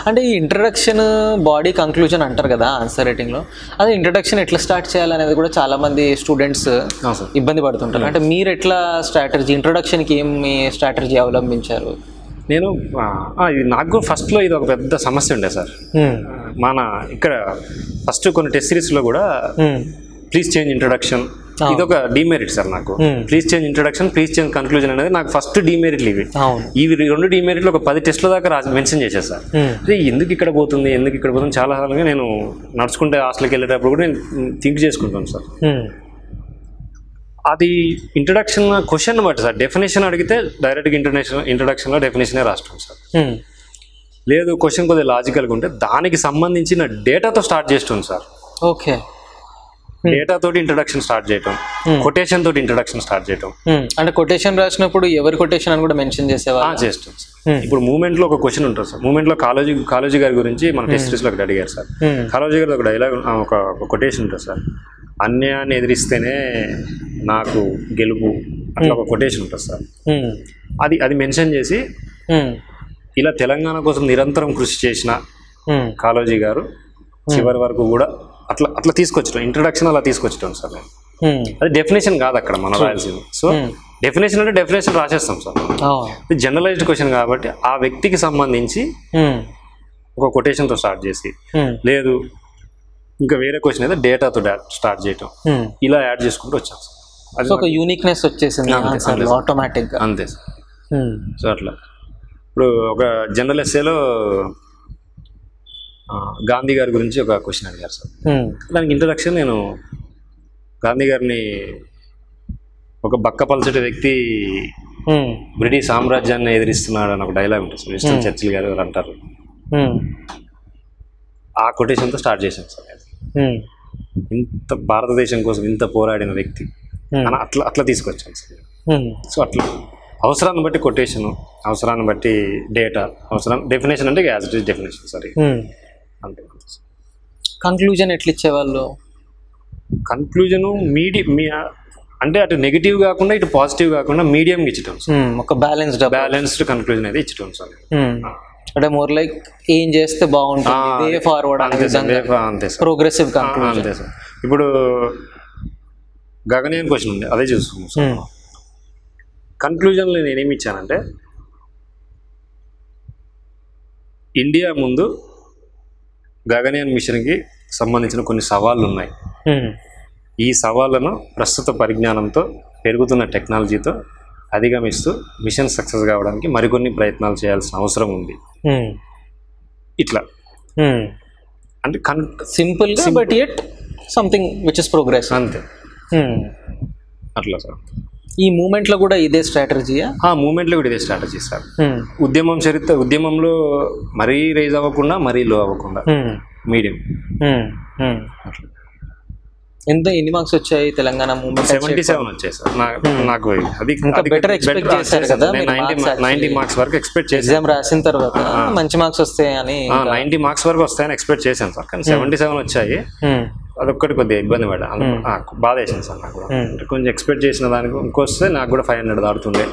అంటే ఈ introduction body conclusion అంటారు కదా ఆన్సర్ రైటింగ్లో, అదే ఇంట్రడక్షన్ ఎట్లా స్టార్ట్ చేయాలనేది కూడా చాలామంది స్టూడెంట్స్ ఇబ్బంది పడుతుంటారు. అంటే మీరు ఎట్లా స్ట్రాటజీ ఇంట్రడక్షన్కి ఏమి స్ట్రాటజీ అవలంబించారు? నేను ఇది నాకు ఫస్ట్లో ఇది ఒక పెద్ద సమస్య ఉండే సార్. మన ఇక్కడ ఫస్ట్ కొన్ని టెస్ట్ సిరీస్లో కూడా ప్లీజ్ చేంజ్ ఇంట్రడక్షన్ ఇది ఒక డిమెరిట్ సార్ నాకు. Please change introduction, please change conclusion అనేది నాకు ఫస్ట్ డిమెరిట్లు ఇవి రెండు డిమెరిట్లు ఒక 10 టెస్ట్ల దాకా మెన్షన్ చేశారు సార్. ఎందుకు ఇక్కడ పోతుంది చాలా సార్లుగా నేను నడుచుకుంటే హాస్టల్కి వెళ్ళేటప్పుడు కూడా నేను థింక్ చేసుకుంటాను సార్. అది ఇంట్రడక్షన్ క్వశ్చన్ బట్టి సార్, డెఫినేషన్ అడిగితే డైరెక్ట్గా ఇంట్రడక్షన్లో డెఫినేషనే రాస్తాం సార్. లేదు క్వశ్చన్ కొద్దిగా లాజికల్గా ఉంటే దానికి సంబంధించిన డేటాతో స్టార్ట్ చేస్తాం సార్. ఓకే, డేటా తోటి ఇంట్రడక్షన్ స్టార్ట్ చేయటం, కొటేషన్ తోటి ఇంట్రడక్షన్ స్టార్ట్ చేయటం. అంటే కొటేషన్ రాసినప్పుడు ఎవరి కొటేషన్ అని కూడా మెన్షన్ చేసేవాళ్ళు చేస్తాం సార్. ఇప్పుడు మూమెంట్ లో ఒక క్వశ్చన్ ఉంటుంది సార్. మూమెంట్ లో కాలేజీ గారి గురించి మన టెస్ట్ సిరీస్ లో ఒకటి అడిగారు సార్. కాలేజీ గారి ఒక డైలాగ్ ఒక కొటేషన్ ఉంటుంది సార్. అన్యాయాన్ని ఎదిరిస్తేనే నాకు గెలుపు, అట్లా ఒక కొటేషన్ ఉంటుంది సార్. అది మెన్షన్ చేసి ఇలా తెలంగాణ కోసం నిరంతరం కృషి చేసిన కాళోజీ గారు చివరి వరకు కూడా అట్లా తీసుకొచ్చడం, ఇంట్రడక్షన్ అలా తీసుకొచ్చడం సార్. అది డెఫినేషన్ కాదు అక్కడ మన రాయాల్సింది. సో డెఫినేషన్ అంటే డెఫినేషన్ రాసేస్తాం సార్. ఇది జనరలైజ్డ్ క్వశ్చన్ కాబట్టి ఆ వ్యక్తికి సంబంధించి ఒక కొటేషన్తో స్టార్ట్ చేసి, లేదు ఇంకా వేరే క్వశ్చన్ అయితే డేటాతో స్టార్ట్ చేయటం, ఇలా యాడ్ చేసుకుంటూ వచ్చాం సార్. అది ఒక యూనిక్నెస్ వచ్చేసింది ఆటోమేటిక్గా. అంతే సార్. సో అట్లా ఇప్పుడు ఒక జనరల్ ఎస్సేలో గాంధీ గారి గురించి ఒక క్వశ్చన్ అడిగారు సార్. దానికి ఇంట్రడక్షన్ నేను గాంధీ గారిని ఒక బక్కపలచటి వ్యక్తి బ్రిటిష్ సామ్రాజ్యాన్ని ఎదిరిస్తున్నాడు అని ఒక డైలాగ్ ఉంటుంది సార్. విన్స్టన్ చర్చిల్ గారు అంటారు. ఆ కొటేషన్తో స్టార్ట్ చేశాను సార్. ఇంత భారతదేశం కోసం ఇంత పోరాడిన వ్యక్తి అని అట్లా తీసుకొచ్చాను సార్. సో అట్లా అవసరాన్ని బట్టి కొటేషన్, అవసరాన్ని బట్టి డేటా, డెఫినేషన్ అంటే as it is definition sir. అంతే. కంక్లూజన్ ఎట్లా ఇచ్చేవాళ్ళు? కన్క్లూజన్ అంటే అటు నెగిటివ్ కాకుండా ఇటు పాజిటివ్ కాకుండా మీడియం ఇచ్చటం సార్. ఒక బ్యాలెన్స్డ్ కన్క్లూజన్ అయితే ఇచ్చటం సార్. అంటే మోర్ లైక్ ఏం చేస్తే బాగుంటుంది, వే ఫార్వర్డ్, అంతే సార్. Progressive conclusion. అంతే సార్. ఇప్పుడు గగనయాన్ క్వశ్చన్ ఉంది, అదే చూస్తున్నాం సార్. కన్క్లూజన్లో నేనేమి ఇచ్చానంటే, ఇండియా ముందు గగనయాన్ మిషన్కి సంబంధించిన కొన్ని సవాళ్ళు ఉన్నాయి. ఈ సవాళ్ళను ప్రస్తుత పరిజ్ఞానంతో, పెరుగుతున్న టెక్నాలజీతో అధిగమిస్తూ మిషన్ సక్సెస్ కావడానికి మరికొన్ని ప్రయత్నాలు చేయాల్సిన అవసరం ఉంది. ఇట్లా అంటే simple but yet something which is progress. అంతే. అట్లా సార్. ఈ మూమెంట్లో కూడా ఇదే స్ట్రాటజీయా? మూమెంట్లో కూడా ఇదే స్ట్రాటజీ సార్. ఉద్యమంలో మరీ రైజ్ అవ్వకుండా మరీ లో అవ్వకుండా మీడియం. అట్లా. ఎన్ని మార్క్స్ వచ్చాయి తెలంగాణ మూమెంట్? 77 వచ్చాయి సార్ నాకు. అది బెటర్ ఎక్స్పెక్ట్ చేశారు కదా? 90 మార్క్స్ వరకు ఎక్స్పెక్ట్ చేశాను. ఎగ్జామ్ రాసిన తర్వాత మంచి మార్క్స్ వస్తాయని, 90 మార్క్స్ వరకు వస్తాయని ఎక్స్పెక్ట్ చేశాను సార్. కానీ 77 వచ్చాయి. అదొక్కటి కొద్దిగా ఇబ్బంది పడ్డా, బాధ వేసింది సార్ నాకు. కొంచెం ఎక్స్పెక్ట్ చేసిన దానికి ఇంకొస్తే నాకు కూడా 500 దాటుతుండే.